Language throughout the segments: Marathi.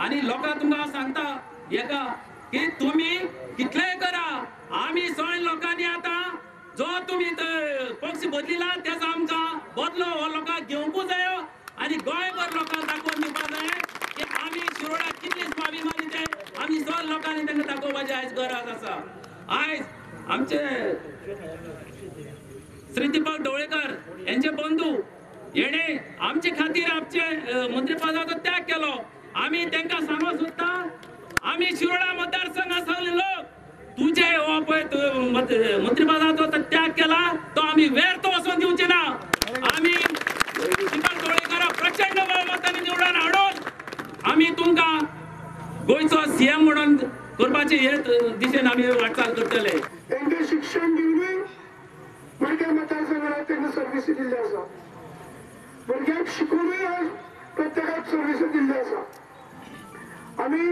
आणि लोकांक तुमकां सांगता एका की तुम्ही कितलेय करा आम्ही सगळे लोकांनी आता जो तुम्ही पक्ष बदलिला त्याचा आमकां बदलो हो लोकांक घेवंकूच जायो आणि गोंयभर लोकांक दाखोवन दिवपाक जाय की आम्ही शिरोडा कितले स्वाभिमानी ते आम्ही सगळे लोकांनी तांकां दाखोवपाची आयज गरज आसा। आयज आमचे श्री दीपक ढवळेकर यांचे बंधू येणे आमचे खातीर आमचे मंत्रिपदाचो त्याग केलो। आम्ही त्यांना सांगू सोदता आम्ही शिरोडा मतदारसंघातले लोक तुझे हो पळय मंत्रिपदाचो त्याग केला तो आम्ही व्यर्थ वचून दिवचे ना। आम्ही दीपक ढवळेकर प्रचंड बहुमताने निवडून हाडून आम्ही तुमकां गोंयचो सीएम म्हणून करपाचे हे दिशेन आम्ही वाटचाल करतले। त्यांचे शिक्षण दिवनी भुरग्या मतदारसंघात त्यांना सर्व्हिस दिल्ली आसा। भुरग्याक शिकवूनय आज प्रत्येकाक सर्व्हिस दिल्ली आसा। आम्ही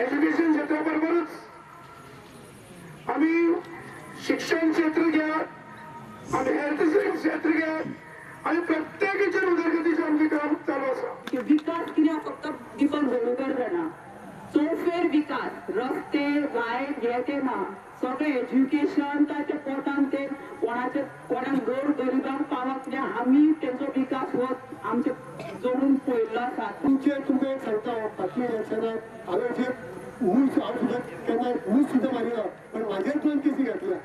एज्युकेशन क्षेत्रा बरोबरच आम्ही शिक्षण क्षेत्र घ्या आम्ही हेल्थ क्षेत्र घ्या आणि प्रत्येकाच्या उदरगतीचे आमचे काम चालू आसा। विकास कित्याक फक्त दीपक ढवळेकर जाणा चौफेर विकास रस्ते लायट हे ते ना सगळे एज्युकेशन ताच्या पोटान ते कोणाक गोर गरिबांक पावप कित्याक आमी तेंचो विकास होत आमचे जोडून पळयल्लो आसा। तुमकां एक सांगता फाटल्या इलेक्शनाक हांवें जे हांव सुद्दां केन्ना मूस सुद्दां मारिना पण म्हाजेर दोन केसी घातल्या।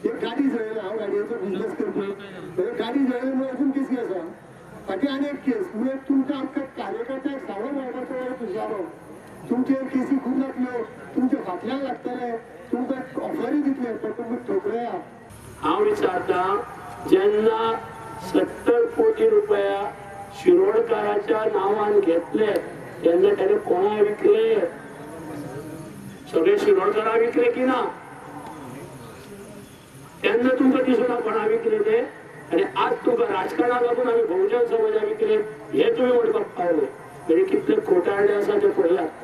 एक गाडी जळयला हांव गाडयेचो बिजनेस करता गाडी जळयली म्हणून अजून केसी आसा। फाटीं आनी एक केस म्हणजे तुमकां आमकां कार्यकर्त्याक सावळ वाडपाचो वेळ तुज्यारो तुमचे केसी खूब जातल्यो तुमचे फाटल्यान लागतले तुमकां ऑफरी दितले पण तुमी ठोकल्या। हांव विचारता जेन्ना 70 कोटी रुपया शिरोडकाराच्या नांवान घेतले तेन्ना ताणें कोणा विकले? सगळे शिरोडकारा विकले की ना? तेन्ना तुमकां दिसना कोणा विकले ते आणि आज तुमकां राजकारणाक लागून आमी बहुजन समाजा विकले हे तुमी म्हणपाक पावले म्हणजे कितले खोटारडे आसा ते पळयात।